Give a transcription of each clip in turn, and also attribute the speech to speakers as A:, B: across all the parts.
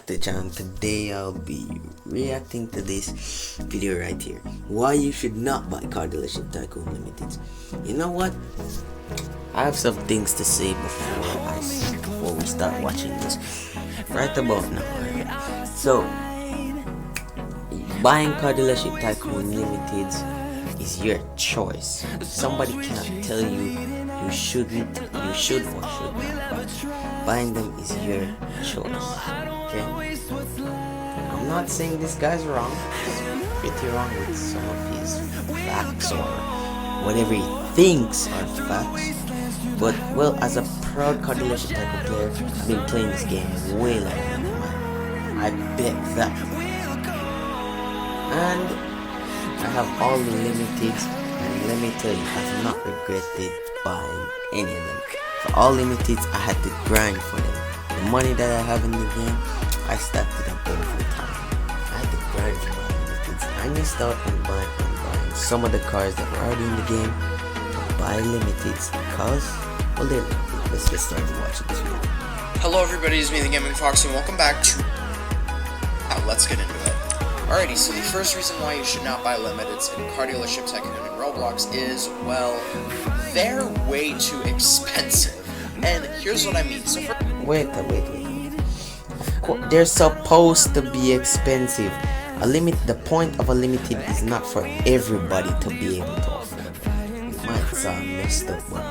A: back to the channel. Today I'll be reacting to this video right here. Why you should not buy Car Dealership Tycoon Limited. You know what? I have some things to say before we start watching this. Right about now. Right? So buying Car Dealership Tycoon Limited is your choice. Somebody cannot tell you you should or should not. Buying them is your choice. Okay? I'm not saying this guy's wrong. He's pretty wrong with some of his facts or whatever he thinks are facts. But well, as a proud Car Dealership Tycoon player, I've been playing this game way longer than mine. I bet that. And I have all the limiteds, and let me tell you, I've not regretted buying any of them. For all limiteds, I had to grind for them. The money that I have in the game, I stacked it up over time. I had to grind for my limiteds. I missed out on buying some of the cars that were already in the game to buy limiteds because, well, they're limited. Let's get started watching this video.
B: Hello everybody, it's me, the Gaming Foxy, and welcome back to... let's get into it. Alrighty, so the first reason why you should not buy limiteds in Car Dealership Tycoon and Roblox is, well, they're way too expensive. And here's what I mean. So
A: Wait. Of course, they're supposed to be expensive. The point of a limited is not for everybody to be able to afford. It might sound messed up, but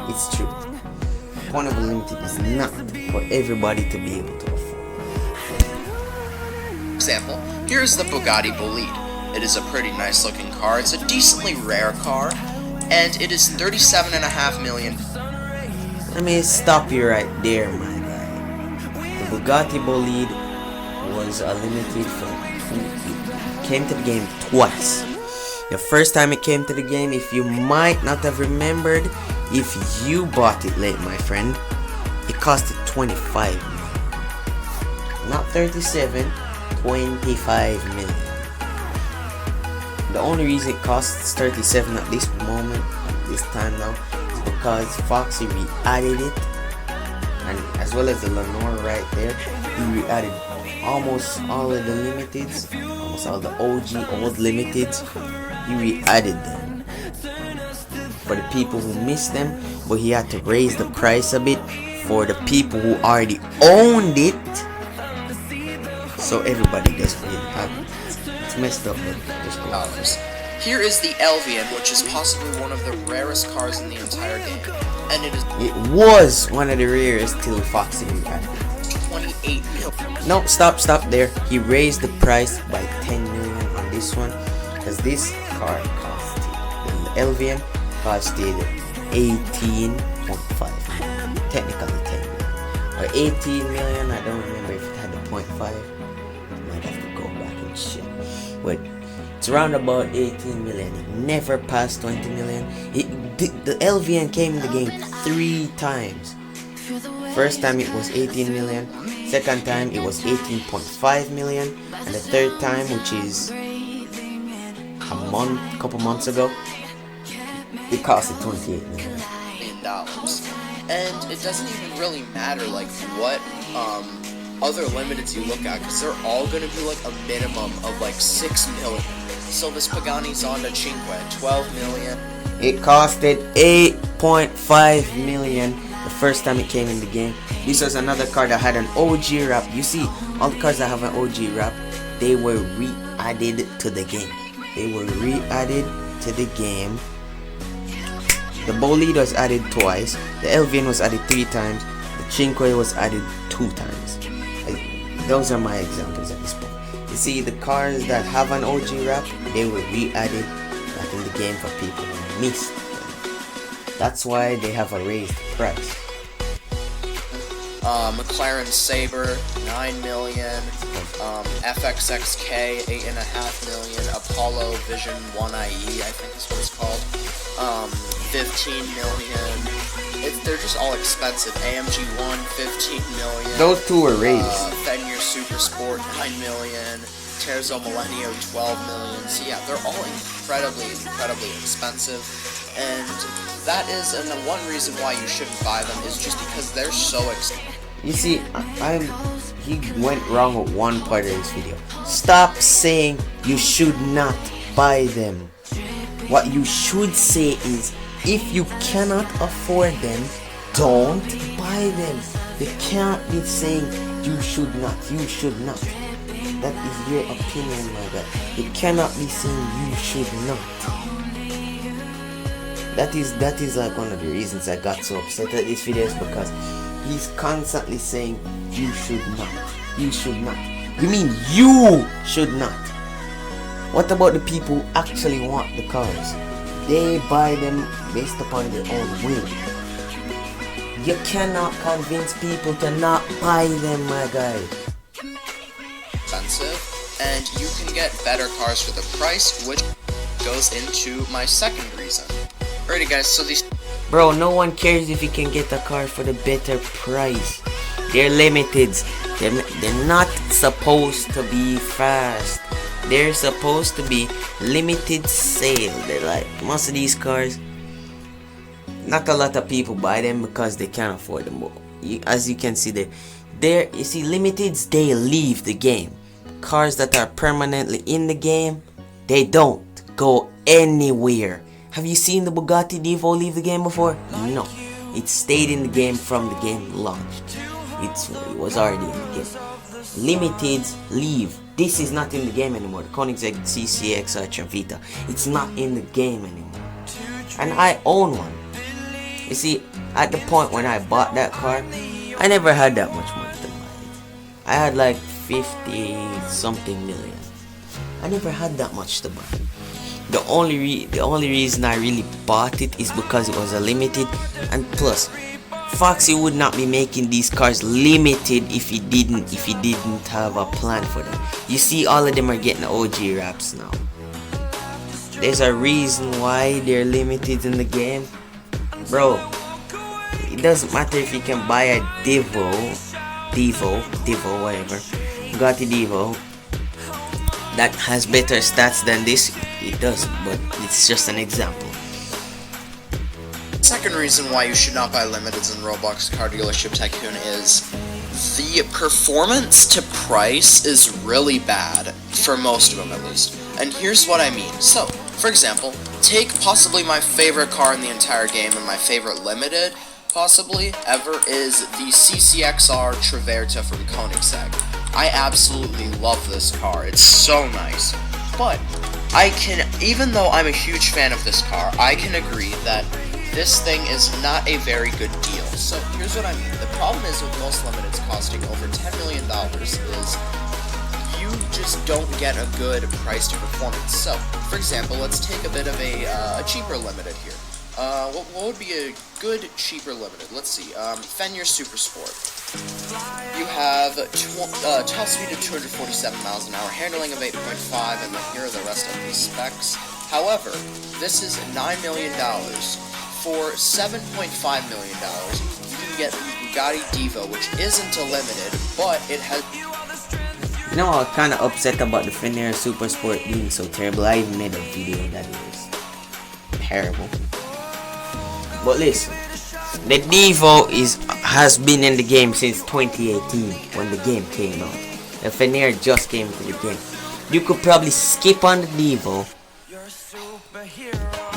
A: it's true. The point of a limited is not for everybody to be able to afford.
B: example, here's the Bugatti Bolide. It is a pretty nice looking car, it's a decently rare car, and it is 37.5 million.
A: Let me stop you right there, my guy. The Bugatti Bolide was a limited for it came to the game twice. The first time it came to the game, if you might not have remembered, if you bought it late, my friend, it costed 25 million. Not 37, 25 million. The only reason it costs 37 at this moment, this time now, is because Foxy re-added it, and as well as the Lenore right there, he re-added almost all of the limiteds, almost all the OG old limiteds. He re-added them for the people who missed them, but he had to raise the price a bit for the people who already owned it, so everybody doesn't really have it. It's messed up, but just
B: dollars. Here is the Elvian, which is possibly one of the rarest cars in the entire game, and
A: it was one of the rarest till Foxy re-added it.
B: 28 million.
A: No, stop there. He raised the price by 10 million on this one, because this car costed, the Elvian costed 18.5 million. Technically 10 million. Or 18 million, I don't remember if it had the 0.5. Might have to go back and check. But it's around about 18 million. It never passed 20 million. The Elvian came in the game 3 times. First time it was 18 million. Second time it was 18.5 million. And the third time, which is couple months ago, it costed 28 million.
B: And it doesn't even really matter like what other limiteds you look at, because they're all going to be like a minimum of like 6 million. So this Pagani Zonda Cinque, 12 million.
A: It costed 8.5 million the first time it came in the game. This was another car that had an OG wrap. You see, all the cars that have an OG wrap, they were re-added to the game. The Bolide was added twice. The Elvian was added 3 times. The Cinque was added 2 times. Those are my examples at this point. You see, the cars that have an OG wrap, they were re-added back in the game for people who missed them. That's why they have a raised price.
B: McLaren Sabre, 9 million. FXXK, 8.5 million. Apollo Vision 1IE, I think is what it's called. 15 million. They're just all expensive. AMG 1, 15 million.
A: Those two were raised.
B: Fenrir Super Sport, 9 million. Terzo Millenio, 12 million. So yeah, they're all incredibly expensive. And that is, and the one reason why you shouldn't buy them is just because they're so expensive.
A: You see, I'm he went wrong with one part of this video. Stop saying you should not buy them. What you should say is, if you cannot afford them, don't buy them. You can't be saying you should not. You should not. That is your opinion, my guy. You cannot be saying you should not. That is like one of the reasons I got so upset at this video, is because he's constantly saying you should not. You should not. You mean you should not. What about the people who actually want the cars? They buy them based upon their own will. You cannot convince people to not buy them, my guy.
B: Expensive, and you can get better cars for the price, which goes into my second reason. Alrighty guys, so these...
A: Bro, no one cares if you can get a car for the better price. They're limited. They're not supposed to be fast. They're supposed to be limited sale. They're like, most of these cars, not a lot of people buy them because they can't afford them. As you can see there, you see, limiteds, they leave the game. Cars that are permanently in the game, they don't go anywhere. Have you seen the Bugatti Divo leave the game before? No. It stayed in the game from the game launched. It was already in the game. Limiteds leave. This is not in the game anymore. The Koenigsegg CCX or Travita. It's not in the game anymore. And I own one. You see, at the point when I bought that car, I never had that much money to buy it. I had like 50 something million. I never had that much to buy. The only reason I really bought it is because it was a limited, and plus Foxy would not be making these cars limited if he didn't have a plan for them. You see, all of them are getting OG wraps now. There's a reason why they're limited in the game, bro. It doesn't matter if you can buy a Divo, whatever, Bugatti Divo that has better stats than this. It does, but it's just an example.
B: Second reason why you should not buy limiteds in Roblox Car Dealership Tycoon is the performance to price is really bad, for most of them at least. And here's what I mean. So, for example, take possibly my favorite car in the entire game and my favorite limited, possibly, ever, is the CCXR Traverta from Koenigsegg. I absolutely love this car. It's so nice. But even though I'm a huge fan of this car, I can agree that this thing is not a very good deal. So here's what I mean. The problem is with most limiteds costing over $10 million is you just don't get a good price to performance. So, for example, let's take a bit of a cheaper limited here. What would be a good cheaper limited? Let's see. Fenrir Super Sport. You have top speed of 247 miles an hour, handling of 8.5, and then here are the rest of the specs. However, this is $9 million. For $7.5 million, you can get the Bugatti Divo, which isn't a limited, but it has...
A: You know, I'm kind of upset about the Fenrir Super Sport being so terrible. I even made a video that is terrible. But listen, the Divo has been in the game since 2018 when the game came out. The Fenrir just came to the game. You could probably skip on the Divo,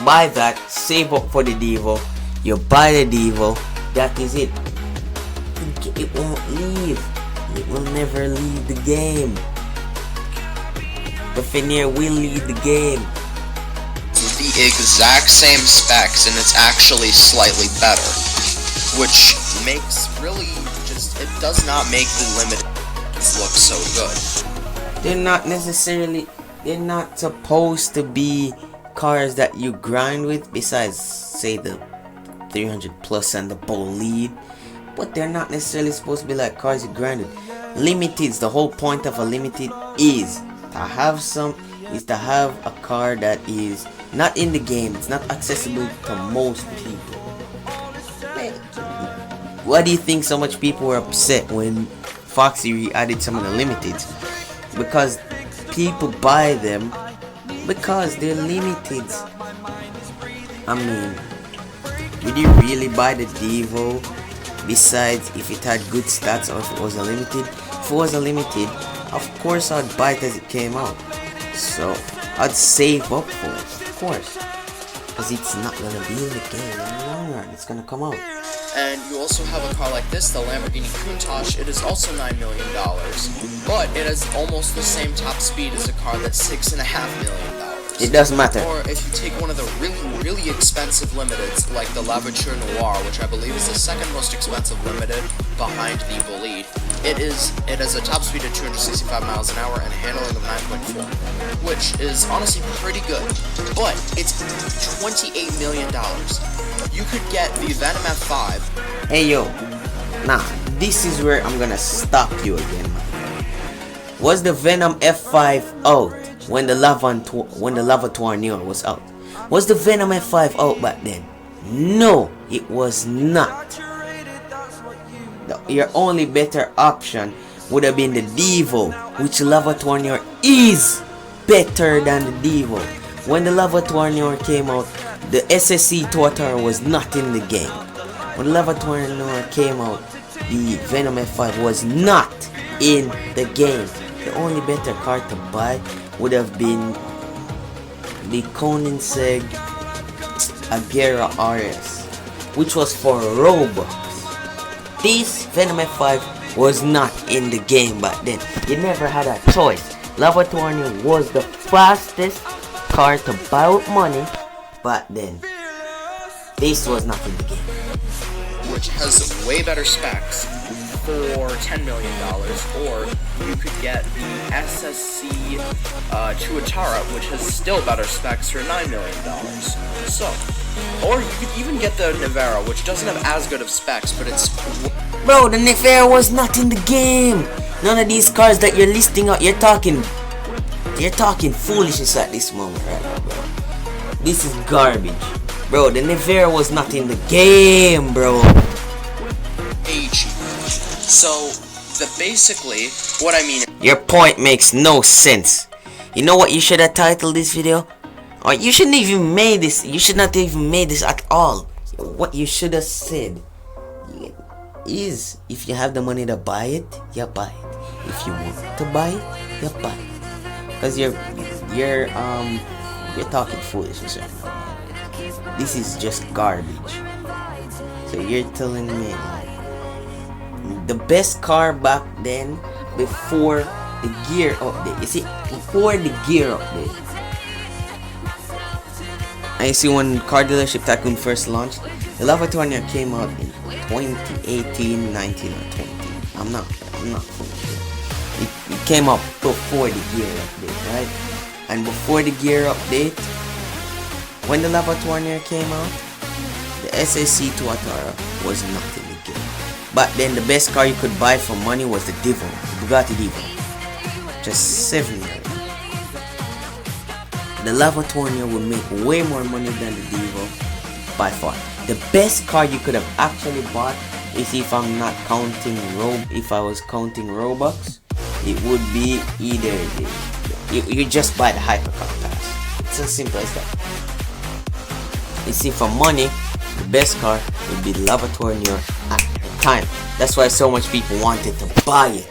A: buy that, save up for the Divo, you buy the Divo, that is it. It won't leave. It will never leave the game. The Fenrir will leave the game.
B: The exact same specs, and it's actually slightly better, which makes it does not make the limited look so good.
A: They're not supposed to be cars that you grind with, besides say the 300 plus and the bolide, but they're not necessarily supposed to be like cars you grind with. Limiteds, the whole point of a limited is to have a car that is not in the game. It's not accessible to most people. Why do you think so much people were upset when Foxy added some of the limiteds? Because people buy them because they're limited. I mean, would you really buy the Divo besides if it had good stats or if it was a limited? if it was a limited, of course I'd buy it as it came out. So I'd save up for it, of course, because it's not gonna be in the game in the long run. It's gonna come out.
B: And you also have a car like this, the Lamborghini Countach. It is also $9 million, but it has almost the same top speed as a car that's $6.5 million.
A: It doesn't matter.
B: Or if you take one of the really expensive limiteds, like the Lavature Noir, which I believe is the second most expensive limited behind the Bolide, it has a top speed of 265 miles an hour and a handling of 9.4, which is honestly pretty good. But it's $28 million. You could get the Venom F5.
A: Hey yo, nah, this is where I'm gonna stop you again, man. Was the Venom F5 out when the Lavature Noir was out? Was the Venom F5 out back then? No, it was not. Your only better option would have been the Devo, which Lavature Noir is better than the Devo. When the Lavature Noir came out, the SSC Tuatara was not in the game. When the Lavature Noir came out, the Venom F5 was not in the game. The only better car to buy would have been the Koenigsegg Agera RS, which was for Robux. This Venom F5 was not in the game back then. You never had a choice. Lavature Noir was the fastest car to buy with money back then. This was not in the game.
B: Which has way better specs for $10 million, or you could get the SSC Tuatara, which has still better specs for $9 million. So, or you could even get the Navara, which doesn't have as good of specs, but it's...
A: Bro, the Navara was not in the game. None of these cars that you're listing out, you're talking foolishness at this moment right now, bro. This is garbage. Bro, the Navara was not in the game, bro.
B: So, basically, what I mean...
A: Your point makes no sense. You know what you should have titled this video? Or you shouldn't even made this. You should not even made this at all. What you should have said is, if you have the money to buy it, you buy it. If you want to buy it, you buy it. Because you're talking foolishness right now. This is just garbage. So you're telling me the best car back then, before the gear update. You see, before the gear update. And you see, when Car Dealership Tycoon first launched, the Lavature Noir came out in 2018, 19, or 20. I'm not sure. It came out before the gear update, right? And before the gear update, when the Lavature Noir came out, the SSC Tuatara was not in the game. But then the best car you could buy for money was the Devo, the Bugatti Devo. Just 7 million. The Lavature Noir would make way more money than the Devo by far. The best car you could have actually bought is, if I'm not counting if I was counting Robux, it would be either you just buy the Hypercar Pass. It's as simple as that. You see, for money, the best car would be the Lavature Noir at the time. That's why so much people wanted to buy it.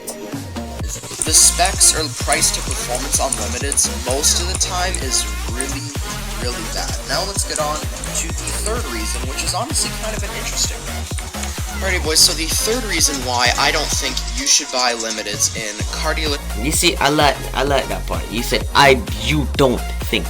B: The specs or price to performance on limiteds most of the time is really bad. Now let's get on to the third reason, which is honestly kind of an interesting one. Alrighty boys, so the third reason why I don't think you should buy limiteds in car dealer...
A: You see, I like that part. You said you don't think.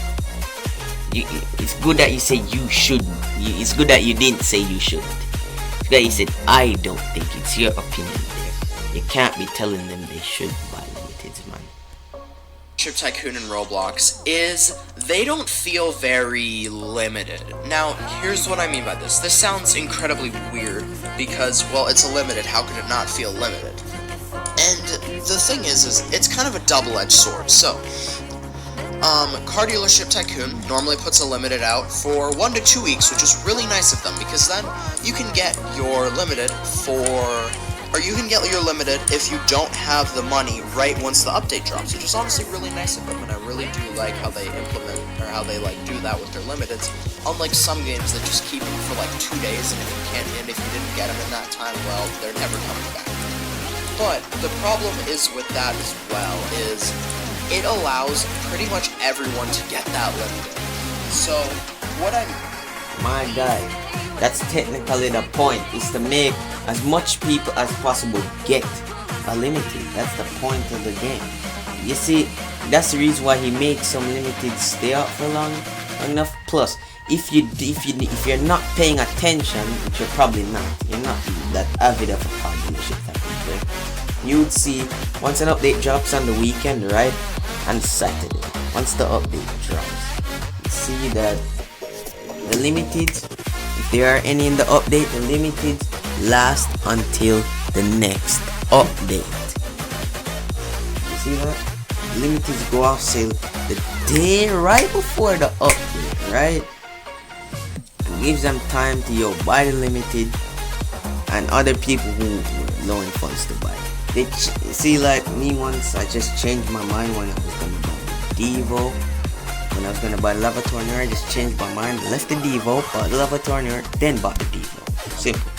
A: It's good that you say you shouldn't. It's good that you didn't say you shouldn't. It's good that you said I don't think. It's your opinion there. You can't be telling them they should buy limiteds, man.
B: Chip Tycoon and Roblox is they don't feel very limited. Now, here's what I mean by this. This sounds incredibly weird because, well, it's a limited. How could it not feel limited? And the thing is it's kind of a double-edged sword. So, Car Dealership Tycoon normally puts a limited out for 1 to 2 weeks, which is really nice of them because then you can get your limited if you don't have the money right once the update drops, which is honestly really nice of them, and I really do like how they implement, or how they do that with their limiteds, unlike some games that just keep them for 2 days, and if you didn't get them in that time, well, they're never coming back. But the problem is with that as well is it allows pretty much everyone to get that limited. So what
A: My guy, that's technically the point, is to make as much people as possible get a limited. That's the point of the game. You see, that's the reason why he makes some limited stay out for long enough. Plus, if you're not paying attention, which you're probably not, you're not that avid of a car dealership type of player, you would see once an update drops on the weekend, right, and Saturday, once the update drops, you see that the limiteds, if there are any in the update, the limiteds last until the next update. You see that? Limiteds go off sale the day right before the update, right? It gives them time to buy the limited, and other people who were low in funds to buy. See, like me once, I just changed my mind when I was gonna buy the Devo. When I was gonna buy the Lava Tornado, I just changed my mind, left the Devo, bought the Lava Tornado, then bought the Devo. Simple.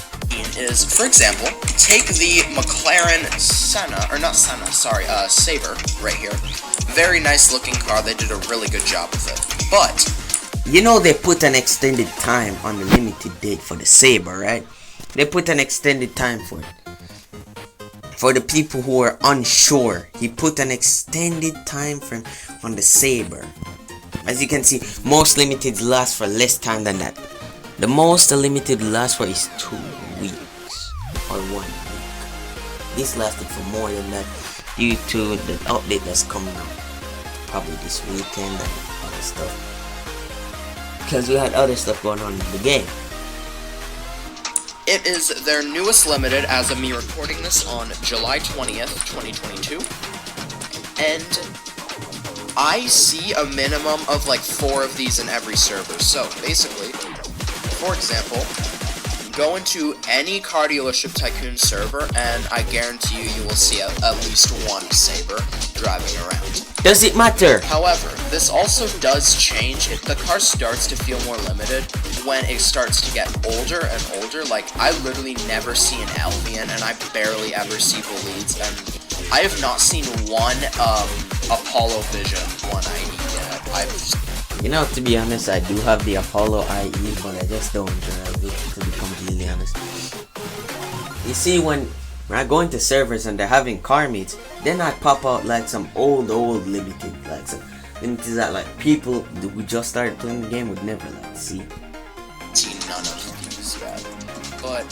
B: is, for example, take the McLaren Senna, or not Senna, sorry, Sabre right here. Very nice looking car. They did a really good job with it. But
A: you know they put an extended time on the limited date for the Sabre, right? They put an extended time for it. For the people who are unsure, he put an extended time frame on the Sabre. As you can see, most limiteds last for less time than that. The most a limited lasts for is 2 weeks or 1 week. This lasted for more than that due to the update that's coming out probably this weekend and other stuff. Because we had other stuff going on in the game.
B: it is their newest limited as of me recording this on July 20th, 2022. And I see a minimum of like 4 of these in every server. So basically, for example, go into any car dealership tycoon server and I guarantee you will see at least one Sabre driving around.
A: Does it matter?
B: However, this also does change if the car starts to feel more limited when it starts to get older and older. Like, I literally never see an Albion and I barely ever see Bolides, and I have not seen one Apollo Vision 190 yet.
A: You know, to be honest, I do have the Apollo IE, but I just don't drive it, to be completely honest. You see, when I go into servers and they're having car meets, then I pop out like some old limited, like some limiteds that like people who just started playing the game would never like see.
B: See none of these yet. But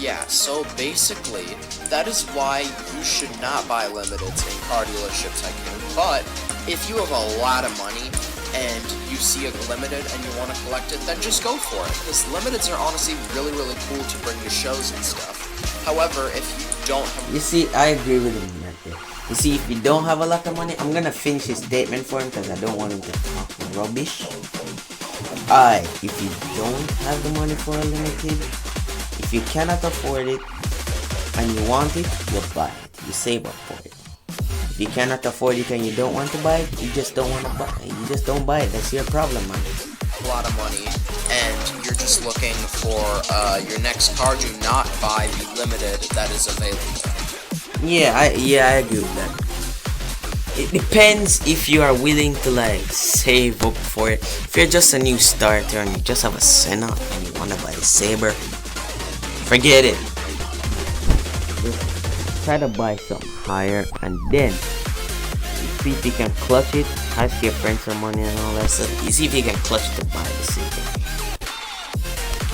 B: yeah, so basically, that is why you should not buy limiteds in car dealership tycoon. But if you have a lot of money and you see a limited and you want to collect it, then just go for it. Because limiteds are honestly really cool to bring to shows and stuff. However, if you don't have...
A: You see, I agree with him right there. You see, if you don't have a lot of money, I'm gonna finish his statement for him because I don't want him to talk rubbish. If you don't have the money for a limited, if you cannot afford it and you want it, you buy it. You save up for it. If you cannot afford it and you don't want to buy it, you just don't want to buy it. You just don't buy it. That's your problem, man.
B: A lot of money and you're just looking for your next car, do not buy the limited that is available.
A: Yeah, I agree with that. It depends if you are willing to like save up for it. If you're just a new starter and you just have a Senna and you want to buy a Sabre, forget it. Just try to buy something higher and then see if you can clutch it. Ask your friends for money and all that stuff. You see if you can clutch it to buy the Sabre.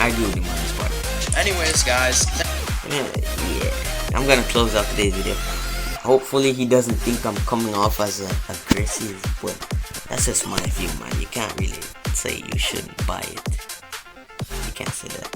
A: I agree with him on this part.
B: Anyways, guys.
A: Yeah, I'm gonna close out today's video. Hopefully he doesn't think I'm coming off as aggressive, but that's just my view, man. You can't really say you shouldn't buy it. You can't say that.